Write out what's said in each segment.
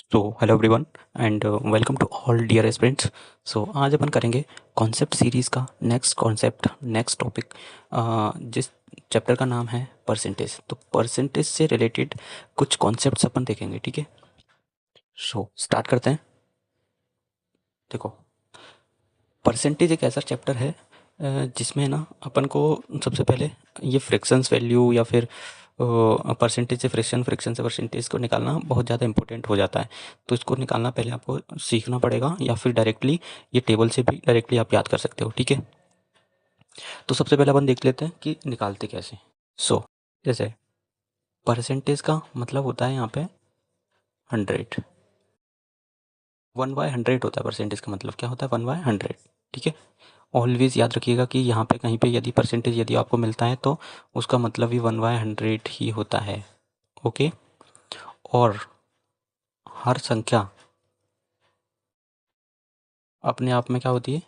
So hello everyone and welcome to all dear aspirants. So आज अपन करेंगे concept series का नेक्स्ट टॉपिक, जिस चैप्टर का नाम है परसेंटेज। तो परसेंटेज से रिलेटेड कुछ कॉन्सेप्ट्स अपन देखेंगे, ठीक है। सो स्टार्ट करते हैं। देखो, परसेंटेज एक ऐसा चैप्टर है जिसमें ना अपन को सबसे पहले ये फ्रैक्शंस वैल्यू या फिर परसेंटेज से फ्रैक्शन से परसेंटेज को निकालना बहुत ज़्यादा इंपॉर्टेंट हो जाता है। तो इसको निकालना पहले आपको सीखना पड़ेगा, या फिर डायरेक्टली ये टेबल से भी डायरेक्टली आप याद कर सकते हो, ठीक है। तो सबसे पहले अपन देख लेते हैं कि निकालते कैसे। सो जैसे परसेंटेज का मतलब होता है यहाँ पे 100, 1/100 होता है। परसेंटेज का मतलब क्या होता है? 1/100, ठीक है। ऑलवेज याद रखिएगा कि यहाँ पे कहीं पे यदि परसेंटेज यदि आपको मिलता है तो उसका मतलब भी 1/100 ही होता है, ओके। और हर संख्या अपने आप में क्या होती है?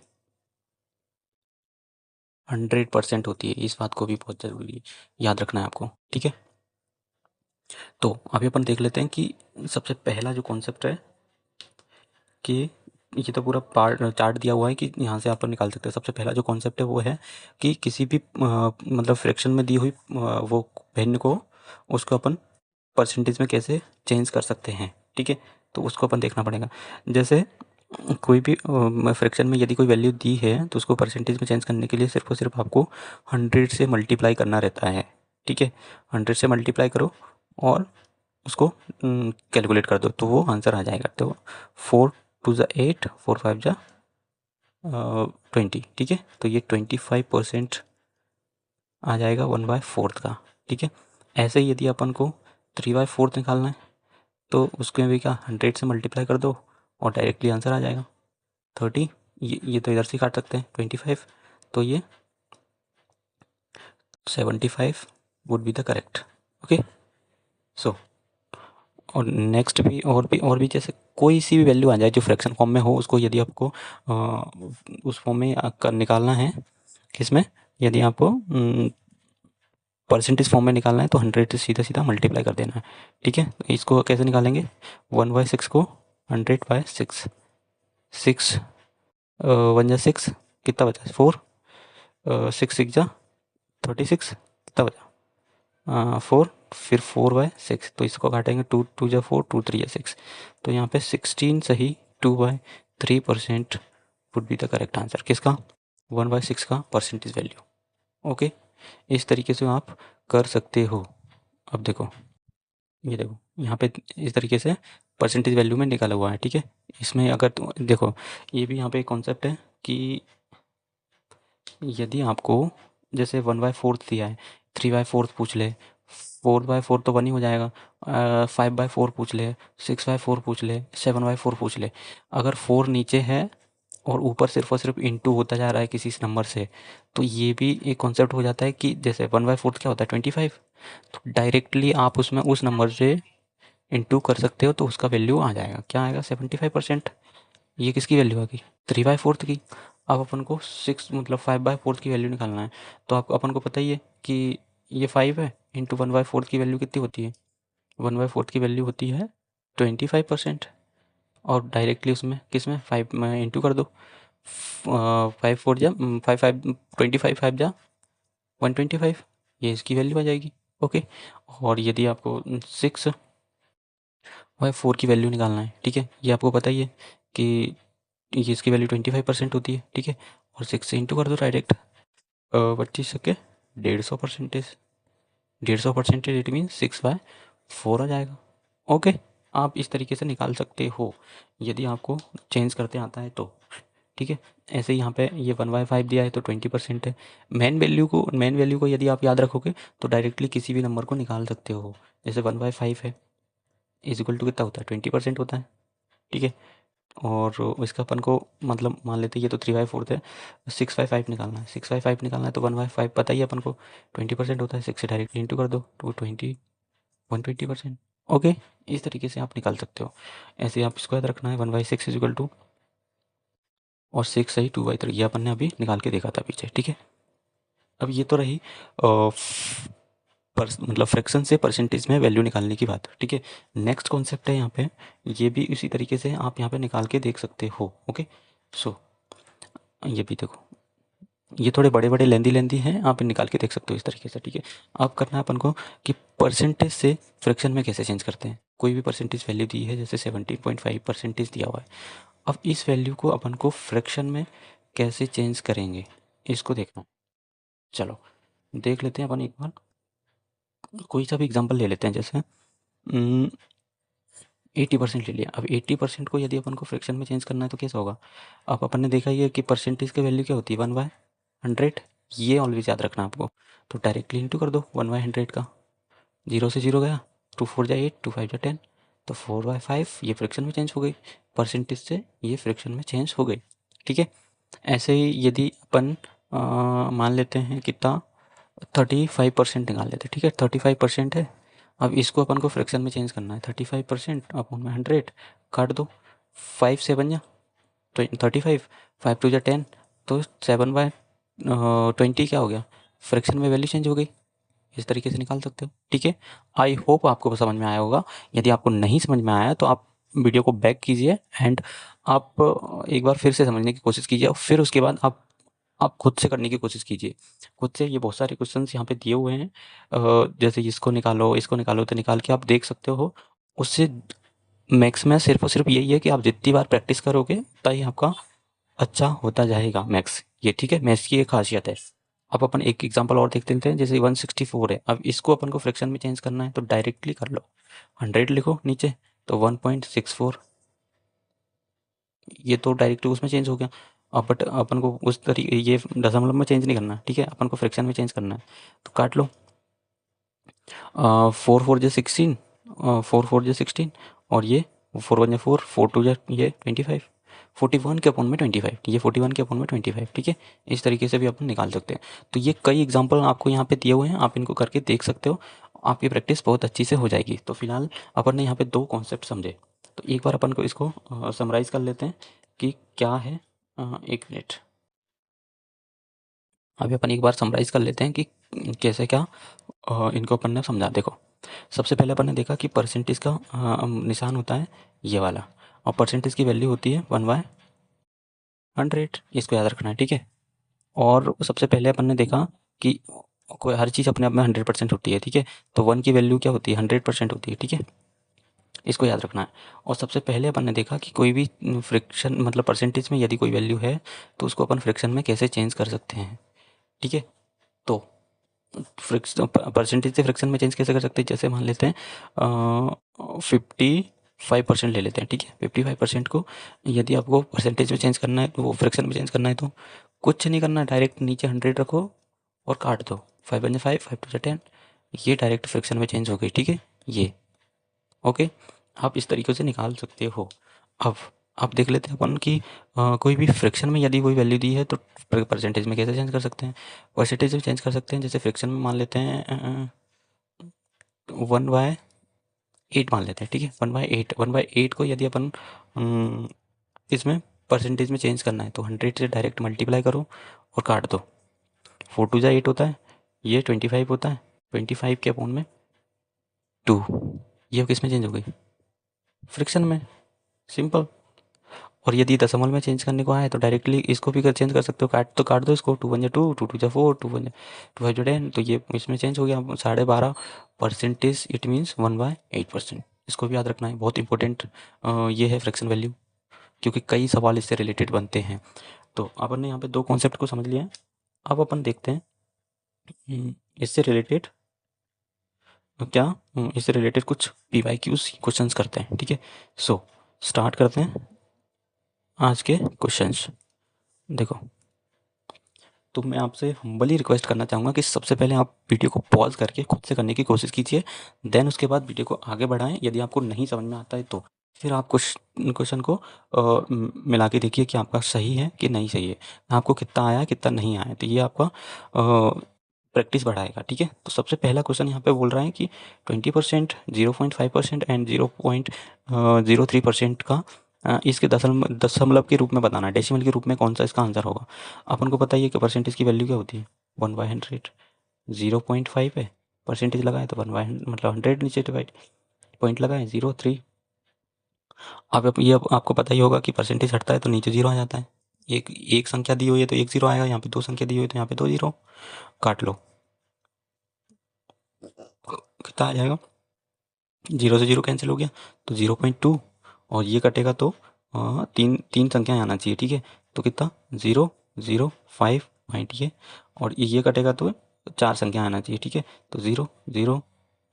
100% होती है। इस बात को भी बहुत ज़रूरी याद रखना है आपको, ठीक है। तो अभी अपन देख लेते हैं कि सबसे पहला जो कॉन्सेप्ट है कि ये तो पूरा पार्ट चार्ट दिया हुआ है कि यहाँ से अपन निकाल सकते हैं। सबसे पहला जो कॉन्सेप्ट है वो है कि किसी भी मतलब फ्रैक्शन में दी हुई वो भिन्न को उसको अपन परसेंटेज में कैसे चेंज कर सकते हैं, ठीक है। तो उसको अपन देखना पड़ेगा। जैसे कोई भी फ्रैक्शन में यदि कोई वैल्यू दी है तो उसको परसेंटेज में चेंज करने के लिए सिर्फ और सिर्फ आपको 100 से मल्टीप्लाई करना रहता है, ठीक है। 100 से मल्टीप्लाई करो और उसको कैलकुलेट कर दो तो वो आंसर आ जाएगा। तो 4 2 ज़ा 8, 4 5 ज़ा 20, ठीक है। तो ये 25% आ जाएगा 1/4 का, ठीक है। ऐसे ही यदि अपन को 3/4 निकालना है तो उसके भी क्या 100 से मल्टीप्लाई कर दो और डायरेक्टली आंसर आ जाएगा 30। ये तो इधर से काट सकते हैं 25, तो ये 75 would be the correct, okay. So और नेक्स्ट भी और भी जैसे कोई सी भी वैल्यू आ जाए जो फ्रैक्शन फॉर्म में हो, उसको यदि आपको उस फॉर्म में निकालना है, किसमें, यदि आपको परसेंटेज फॉर्म में निकालना है तो 100 से सीधा सीधा मल्टीप्लाई कर देना है, ठीक है। तो इसको कैसे निकालेंगे? 1/6 को 100/6, 6 1 ज़ा 6, कितना बचा? 4, 6 6 ज़ा 36, कितना बचा? 4, फिर 4/6, तो इसको काटेंगे 2 2 ज़ा 4, 2 3 ज़ा 6, तो यहाँ पे 16 सही 2/3% would be the correct answer. किसका? 1/6 का परसेंटेज वैल्यू, ओके। इस तरीके से आप कर सकते हो। अब देखो, ये देखो यहाँ पे इस तरीके से परसेंटेज वैल्यू में निकाला हुआ है, ठीक है। इसमें अगर देखो, ये भी यहाँ पे एक कॉन्सेप्ट है कि यदि आपको जैसे 1/4 दिया है, 3/4 पूछ ले, 4/4 तो 1 ही हो जाएगा। 5/4 पूछ ले, 6/4 पूछ ले, 7/4 पूछ ले, अगर 4 नीचे है और ऊपर सिर्फ और सिर्फ इंटू होता जा रहा है किसी नंबर से, तो ये भी एक कॉन्सेप्ट हो जाता है कि जैसे 1/4 क्या होता है? 25, तो डायरेक्टली आप उसमें उस नंबर से इंटू कर सकते हो तो उसका वैल्यू आ जाएगा, क्या आएगा? 75%। ये किसकी वैल्यू आ गई? 3/4 की। अब अपन को 6 मतलब 5/4 की वैल्यू निकालना है, तो आप अपन को पता ही है कि ये 5 है इंटू 1/4 की वैल्यू कितनी होती है? 1/4 की वैल्यू होती है 25%। और डायरेक्टली उसमें किसमें 5 में इंटू कर दो। 5 4 जा 5 5 25, 5 जा 125, ये इसकी वैल्यू आ जाएगी, ओके। और यदि आपको 6/4 की वैल्यू निकालना है, ठीक है, ये आपको पता ही है कि ये इसकी वैल्यू 25% होती है, ठीक है। और 6 से इंटू कर दो डायरेक्ट, 25 150%, 150% इट मीन 6/4 आ जाएगा, ओके। आप इस तरीके से निकाल सकते हो यदि आपको चेंज करते आता है तो, ठीक है। ऐसे यहाँ पे ये 1/5 दिया है तो 20% है। मेन वैल्यू को यदि आप याद रखोगे तो डायरेक्टली किसी भी नंबर को निकाल सकते हो। जैसे 1/5 है इज इक्वल टू कितना होता है? 20% होता है, ठीक है। और इसका अपन को मतलब मान लेते हैं ये तो 3/4 है, 6/5 निकालना है। 6/5 निकालना है तो 1/5 पता ही है अपन को 20% होता है। 6 से डायरेक्टली इंटू कर दो तो 120%, ओके। इस तरीके से आप निकाल सकते हो। ऐसे आप इसको याद रखना है 1/6 इज इक्वल टू, और 6 सही 2/3, ये अपन ने अभी निकाल के देखा था पीछे, ठीक है। अब ये तो रही मतलब फ्रैक्शन से परसेंटेज में वैल्यू निकालने की बात, ठीक है। नेक्स्ट कॉन्सेप्ट है यहाँ पे, ये भी इसी तरीके से आप यहाँ पे निकाल के देख सकते हो। ओके, सो ये भी देखो, ये थोड़े बड़े बड़े लेंदी हैं, आप निकाल के देख सकते हो इस तरीके से, ठीक है। अब करना है अपन को कि परसेंटेज से फ्रैक्शन में कैसे चेंज करते हैं। कोई भी परसेंटेज वैल्यू दी है, जैसे 17.5% दिया हुआ है। अब इस वैल्यू को अपन को फ्रैक्शन में कैसे चेंज करेंगे, इसको देखना है। चलो देख लेते हैं अपन एक बार, कोई सा भी एग्जांपल ले लेते हैं। जैसे 80% ले लिया। अब 80% को यदि अपन को फ्रैक्शन में चेंज करना है तो कैसा होगा। अब अपन ने देखा ही है कि परसेंटेज की वैल्यू क्या होती है, 1/100। ये ऑलवेज याद रखना आपको। तो डायरेक्टली इंटू कर दो 1/100 का, 0 से 0 गया, 2 4 जा 8, 2 5 जा 10, तो 4/5 ये फ्रैक्शन में चेंज हो गई, परसेंटेज से ये फ्रैक्शन में चेंज हो गई, ठीक है। ऐसे ही यदि अपन मान लेते हैं कितना, 35% निकाल लेते हैं, ठीक है। 35% है। अब इसको अपन को फ्रैक्शन में चेंज करना है। 35% अपॉन में 100 काट दो, 5 से बन जा तो 35, 5 2 जा 10, तो 7/20 क्या हो गया, फ्रैक्शन में वैल्यू चेंज हो गई। इस तरीके से निकाल सकते हो, ठीक है। आई होप आपको समझ में आया होगा। यदि आपको नहीं समझ में आया तो आप वीडियो को बैक कीजिए एंड आप एक बार फिर से समझने की कोशिश कीजिए, और फिर उसके बाद आप खुद से करने की कोशिश कीजिए। खुद से ये बहुत सारे क्वेश्चंस यहाँ पे दिए हुए हैं, जैसे इसको निकालो, तो निकाल के आप देख सकते हो। उससे मैथ्स में सिर्फ और सिर्फ यही है कि आप जितनी बार प्रैक्टिस करोगे उतना ही आपका अच्छा होता जाएगा मैथ्स, ये ठीक है। मैथ्स की एक खासियत है। अब अपन एक एग्जांपल और देख लेते हैं। जैसे 164 है, अब इसको अपन को फ्रैक्शन में चेंज करना है तो डायरेक्टली कर लो, 100 लिखो नीचे, तो 1.64, ये तो डायरेक्टली उसमें चेंज हो गया। अब बट अपन को उस तरीके ये दशमलव में चेंज नहीं करना, ठीक है, अपन को फ्रैक्शन में चेंज करना है। तो काट लो, 4 4 जा 16, 4 4 जा 16, और ये 4 1 जा 4, 4 2 जा ये 25, 41 के अपॉन में 25, ये 41 के अपॉन में 25, ठीक है। इस तरीके से भी अपन निकाल सकते हैं। तो ये कई एग्जांपल आपको यहाँ पे दिए हुए हैं, आप इनको करके देख सकते हो, आपकी प्रैक्टिस बहुत अच्छी से हो जाएगी। तो फिलहाल अपन ने यहाँ पे 2 कॉन्सेप्ट समझे, तो एक बार अपन को इसको समराइज़ कर लेते हैं कि क्या है। 1 मिनट, अभी अपन एक बार समराइज़ कर लेते हैं कि कैसे क्या इनको अपन ने समझा। देखो, सबसे पहले अपन ने देखा कि परसेंटेज का निशान होता है ये वाला, और परसेंटेज की वैल्यू होती है 1/100, इसको याद रखना है, ठीक है। और सबसे पहले अपन ने देखा कि कोई हर चीज़ अपने आप में 100% होती है, ठीक है। तो 1 की वैल्यू क्या होती है, 100% होती है, ठीक है। इसको याद रखना है। और सबसे पहले अपन ने देखा कि कोई भी फ्रैक्शन मतलब परसेंटेज में यदि कोई वैल्यू है तो उसको अपन फ्रैक्शन में कैसे चेंज कर सकते हैं, ठीक है। तो फ्रैक्शन परसेंटेज से फ्रैक्शन में चेंज कैसे कर सकते हैं, जैसे मान लेते हैं 55% ले लेते हैं, ठीक है। 55% को यदि आपको परसेंटेज में चेंज करना है, तो वो फ्रैक्शन में चेंज करना है, तो कुछ नहीं करना, डायरेक्ट नीचे 100 रखो और काट दो, 5 1 5, 5 2 10, ये डायरेक्ट फ्रैक्शन में चेंज हो गई, ठीक है। ये ओके, आप इस तरीके से निकाल सकते हो। अब आप देख लेते हैं अपन कि कोई भी फ्रैक्शन में यदि कोई वैल्यू दी है तो परसेंटेज में कैसे चेंज कर सकते हैं। परसेंटेज में चेंज कर सकते हैं, जैसे फ्रैक्शन में मान लेते हैं 1/8 मान लेते हैं, ठीक है। 1/8 को यदि अपन इसमें परसेंटेज में चेंज करना है तो 100 से डायरेक्ट मल्टीप्लाई करो और काट दो, 4 2 जा 8 होता है, ये 25 होता है, 25 के अपॉन में 2, ये किस में चेंज हो गई, फ्रैक्शन में, सिंपल। और यदि दशमलव में चेंज करने को आए तो डायरेक्टली इसको भी चेंज कर सकते हो, काट दो इसको, 2 1 जा 2, 2 2 जा 4, 2 1 2 5 जा 10, तो ये इसमें चेंज हो गया 12.5%, इट मीन्स 1/8%। इसको भी याद रखना है, बहुत इंपॉर्टेंट ये है फ्रैक्शन वैल्यू, क्योंकि कई सवाल इससे रिलेटेड बनते हैं। तो अपन ने यहाँ पे 2 कॉन्सेप्ट को समझ लिया है। अब अपन देखते हैं इससे रिलेटेड क्या, इससे रिलेटेड कुछ PYQs क्वेश्चंस करते हैं, ठीक है। सो स्टार्ट करते हैं आज के क्वेश्चंस। देखो, तो मैं आपसे हम्बली रिक्वेस्ट करना चाहूँगा कि सबसे पहले आप वीडियो को पॉज करके खुद से करने की कोशिश कीजिए, देन उसके बाद वीडियो को आगे बढ़ाएं। यदि आपको नहीं समझ में आता है तो फिर आप कुछ क्वेश्चन को मिला के देखिए कि आपका सही है कि नहीं सही है, आपको कितना आया कितना नहीं आया, तो ये आपका प्रैक्टिस बढ़ाएगा, ठीक है। तो सबसे पहला क्वेश्चन यहाँ पे बोल रहा है कि 20%, 0.5% एंड 0.03% का इसके दशमलव के रूप में बताना है, डेसिमल के रूप में कौन सा इसका आंसर होगा। अपन को पता ही है कि परसेंटेज की वैल्यू क्या होती है, 1/100, 0.5 है, परसेंटेज लगाए तो 1 बाय मतलब 100 नीचे डिवाइड, पॉइंट लगाए 0 3। अब ये आपको पता ही होगा कि परसेंटेज हटता है तो नीचे 0 आ जाता है। एक संख्या दी हुई है तो एक 0 आएगा, यहाँ पे 2 संख्या दी हुई है तो यहाँ पे 2 0। काट लो, कितना आ जाएगा, 0 से 0 कैंसिल हो गया तो 0.2, और ये कटेगा तो तीन तीन संख्याएं आना चाहिए, ठीक है। तो कितना 0 0 5 पॉइंट ये, और ये कटेगा तो 4 संख्या आना चाहिए, ठीक है। तो 0 0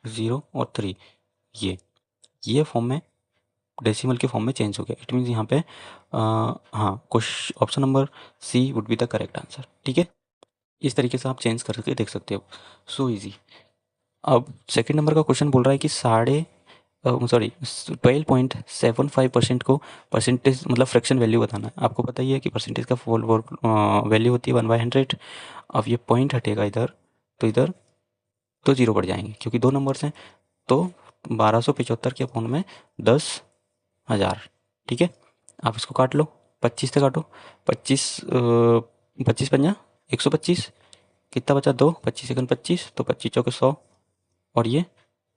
0 और 3, ये फॉर्म में डेसिमल के फॉर्म में चेंज हो गया। इट मीन्स यहाँ पे हाँ, कुछ option number C would be the correct answer, ठीक है। इस तरीके से आप चेंज करके देख सकते हो, सो इजी। अब सेकंड नंबर का क्वेश्चन बोल रहा है कि 12.75% को परसेंटेज मतलब फ्रैक्शन वैल्यू बताना है। आपको पता ही है कि परसेंटेज का फुल वैल्यू होती है 1/100। अब ये पॉइंट हटेगा इधर, तो इधर तो 0 बढ़ जाएंगे क्योंकि 2 नंबर्स हैं। तो 1275 के अपॉन में 10,000, ठीक है। आप इसको काट लो, 25 से काटो, 25 पंजा 125, कितना बचा 2, 25 सेकंड 25, तो 25 चौके 100, और ये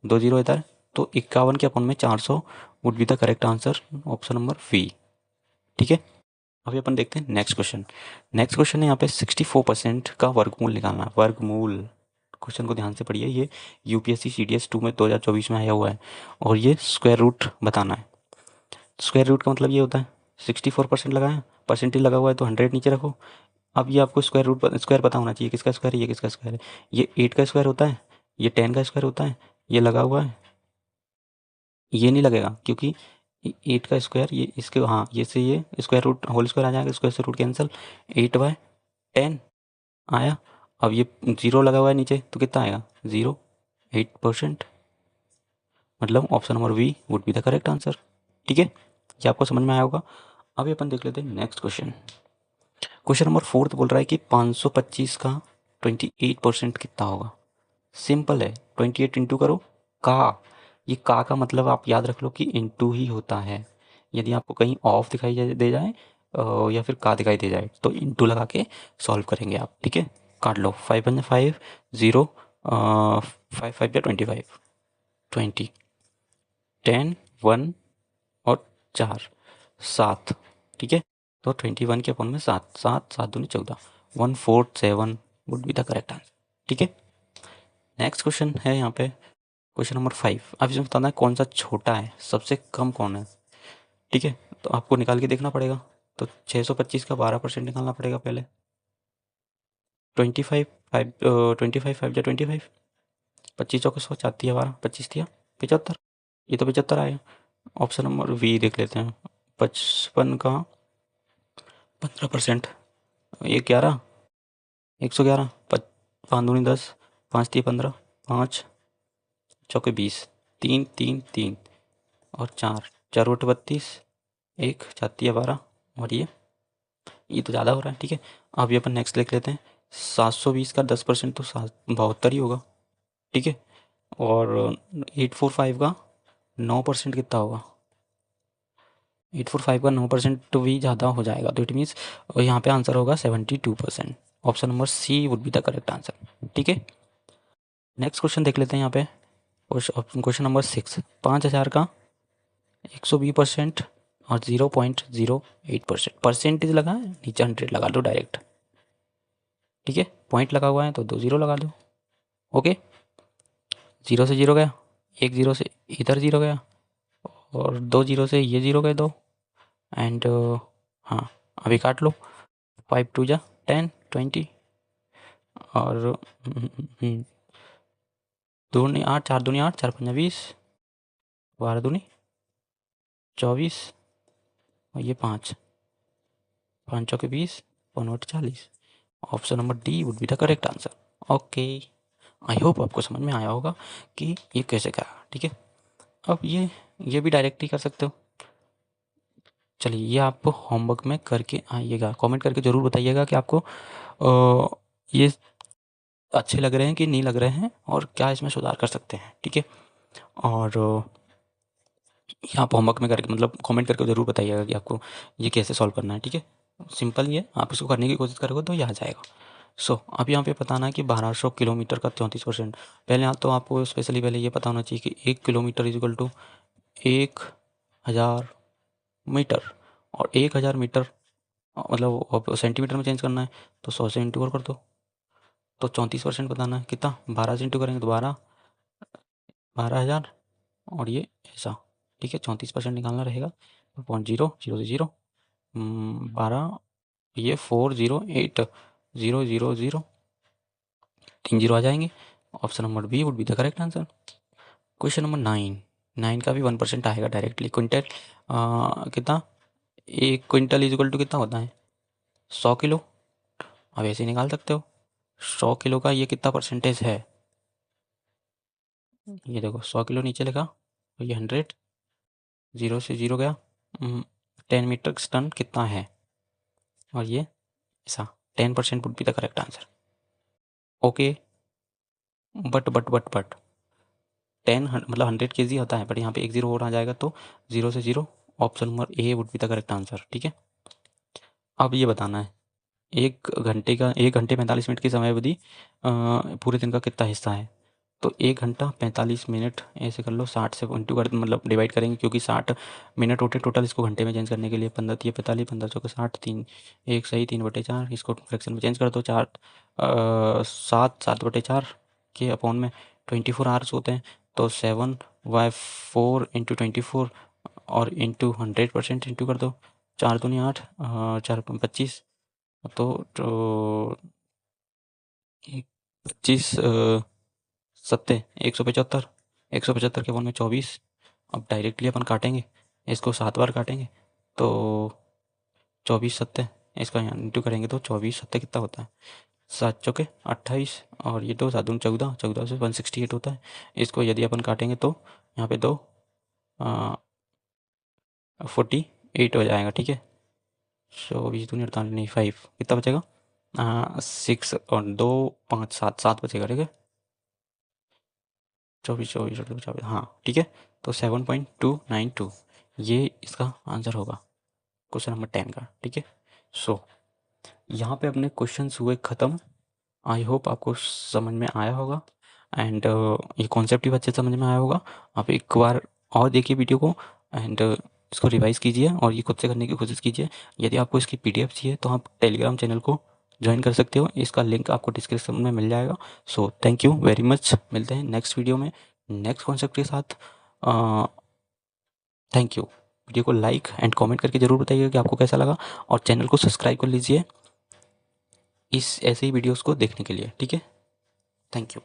2 0 इधर, तो 51 के अपन में 400 would be the correct answer, option number V, ठीक है। अभी अपन देखते हैं नेक्स्ट क्वेश्चन। नेक्स्ट क्वेश्चन है यहाँ पे 64% का वर्गमूल निकालना है। वर्गमूल, क्वेश्चन को ध्यान से पढ़िए, ये यूपीएससी CDS 2 में 2024 में आया हुआ है, और ये स्क्वायर रूट बताना है। स्क्वायर रूट का मतलब ये होता है 64% लगाया, परसेंटेज लगा हुआ है तो 100 नीचे रखो। अब ये आपको स्क्वायर पता होना चाहिए, किसका स्क्वायर है, ये किसका स्क्वायर है, ये 8 का स्क्वायर होता है, ये 10 का स्क्वायर होता है, ये लगा हुआ है, ये नहीं लगेगा क्योंकि 8 का स्क्वायर ये इसके, हाँ ये से ये स्क्वायर रूट होल स्क्वायर आ जाएगा, स्क्वायर से रूट कैंसिल, 8/10 आया। अब ये 0 लगा हुआ है नीचे तो कितना आएगा 0, 8%, मतलब option number V would be the correct answer, ठीक है। ये आपको समझ में आया होगा। अभी अपन देख लेते हैं नेक्स्ट क्वेश्चन। क्वेश्चन नंबर 4 बोल रहा है कि 525 का 28% कितना होगा। सिंपल है, 28 इंटू करो का। ये का मतलब आप याद रख लो कि इंटू ही होता है। यदि आपको कहीं ऑफ दिखाई दे जाए या फिर का दिखाई दे जाए तो इंटू लगा के सॉल्व करेंगे आप, ठीक है। काट लो, 5 5 5 0, 5 5 25, 20, 10 1 और 4 7, ठीक है। तो 21 के अपन में 7 7 7 दूनी 14, 147 would be the correct answer, ठीक है। नेक्स्ट क्वेश्चन है यहाँ पे क्वेश्चन नंबर 5। अब इसमें बताना है कौन सा छोटा है, सबसे कम कौन है, ठीक है। तो आपको निकाल के देखना पड़ेगा। तो 625 का 12% निकालना पड़ेगा पहले। 25 5 25 5 या 25, 25 चौके 100, 4 दिया 12, 25 दिया 75, ये तो 75 आया। ऑप्शन नंबर वी देख लेते हैं। 55 का 15%, ये 11, 111, 5 दूनी 10, 5 दिए 15, 5 चौके 20, 3 3 3 और 4 4 बटे 32, 1 4 दिया 12, और ये तो ज़्यादा हो रहा है, ठीक है। अब ये अपन नेक्स्ट लिख लेते हैं। 720 का 10% तो 72 ही होगा, ठीक है। और 845 का 9% कितना होगा, 845 का 9% तो भी ज़्यादा हो जाएगा, तो इट मीन्स यहाँ पे आंसर होगा 72%। Option number C would be the correct answer, ठीक है। नेक्स्ट क्वेश्चन देख लेते हैं यहाँ पे। क्वेश्चन नंबर 6, 5,000 का 120% और 0.08%, परसेंटेज लगा है नीचे 100 लगा दो डायरेक्ट, ठीक है। पॉइंट लगा हुआ है तो 2 0 लगा दो, ओके। 0 से 0 गया, 1 0 से इधर 0 गया, और 2 0 से ये 0 गए 2, एंड हाँ अभी काट लो, 5 2 जा 10 20, और 2 नहीं 8, 4 दूनी 8, 4 5 20, 12 दूनी 24, और ये 5 5 चौके 20, 5 40। Option number D would be the correct answer, okay. I hope आपको समझ में आया होगा कि ये कैसे करा, ठीक है। अब ये भी डायरेक्ट ही कर सकते हो। चलिए, ये आप होमवर्क में करके आइएगा, कमेंट करके ज़रूर बताइएगा कि आपको ये अच्छे लग रहे हैं कि नहीं लग रहे हैं, और क्या इसमें सुधार कर सकते हैं, ठीक है। और ये आप होमवर्क में करके मतलब कमेंट करके ज़रूर बताइएगा कि आपको ये कैसे सॉल्व करना है, ठीक है। सिंपल ही है, आप इसको करने की कोशिश करोगे तो ये आ जाएगा। सो अब यहाँ पे बताना है कि 1200 किलोमीटर का 34%। पहले तो आपको स्पेशली पहले ये पता होना चाहिए कि 1 kilometre is equal to 1000 metre, और 1000 मीटर मतलब सेंटीमीटर में चेंज करना है तो 100 से इंटू और कर दो। तो 34% बताना है कितना, 12 से इंटू करेंगे तो 12,000, और ये ऐसा, ठीक है। 34% निकालना रहेगा, 0.0 से 0 12, ये 408,000, 3 जीरो आ जाएंगे। Option number B would be the correct answer. Question number 9, 9 का भी 1% आएगा डायरेक्टली। क्विंटल कितना, 1 क्विंटल इज इक्वल टू कितना होता है, 100 किलो। अब ऐसे ही निकाल सकते हो 100 किलो का ये कितना परसेंटेज है। ये देखो 100 किलो नीचे लिखा, तो ये 100, 0 से 0 गया, 10 मीट्रिक टन कितना है, और ये ऐसा 10% would be the correct answer. Okay, but 10 मतलब 100 केजी होता है, बट यहाँ पे एक जीरो और आ जाएगा तो 0 से 0, option number A would be the correct answer, ठीक है। अब ये बताना है 1 घंटे 45 मिनट की समय अवधि पूरे दिन का कितना हिस्सा है। तो 1 घंटा 45 मिनट ऐसे कर लो, 60 से इंटू कर मतलब डिवाइड करेंगे, क्योंकि 60 मिनट होते टोटल इसको घंटे में चेंज करने के लिए। 15 तिया 45, 15 चौके 60, 3 1 सही, 3/4, इसको फ्रैक्शन में चेंज कर दो। 7/4 के अपॉन में 24 आवर्स होते हैं, तो 7/4 इंटू 24 और इंटू 100% इंटू कर दो। 4 दूनी 8, 4×25, तो 25 सत्ते 175, 175 के वन में 24। अब डायरेक्टली अपन काटेंगे, इसको 7 बार काटेंगे तो 24 सत्ते, इसका यहाँ इंटू करेंगे तो 24 सत्ते कितना होता है, 7 चौके 28, और ये 2 7 दूनी 14, 14 से 168 होता है। इसको यदि अपन काटेंगे तो यहाँ पे 2 48 हो जाएगा, ठीक है। 24 दूनी 48 नहीं 5, कितना बचेगा, 6 और 2 5 7, 7 बचेगा, ठीक है। 24 हाँ, ठीक है। तो 7.292 ये इसका आंसर होगा क्वेश्चन नंबर 10 का, ठीक है। सो यहाँ पे अपने क्वेश्चंस हुए ख़त्म। आई होप आपको समझ में आया होगा, एंड ये कॉन्सेप्ट भी अच्छे समझ में आया होगा। आप एक बार और देखिए वीडियो को, एंड इसको रिवाइज कीजिए और ये खुद से करने की कोशिश कीजिए। यदि आपको इसकी पीडीएफ चाहिए तो आप टेलीग्राम चैनल को ज्वाइन कर सकते हो, इसका लिंक आपको डिस्क्रिप्शन में मिल जाएगा। So thank you very much, मिलते हैं नेक्स्ट वीडियो में नेक्स्ट कॉन्सेप्ट के साथ। Thank you. वीडियो को लाइक एंड कमेंट करके ज़रूर बताइएगा कि आपको कैसा लगा, और चैनल को सब्सक्राइब कर लीजिए इस ऐसे ही वीडियोस को देखने के लिए, ठीक है। Thank you.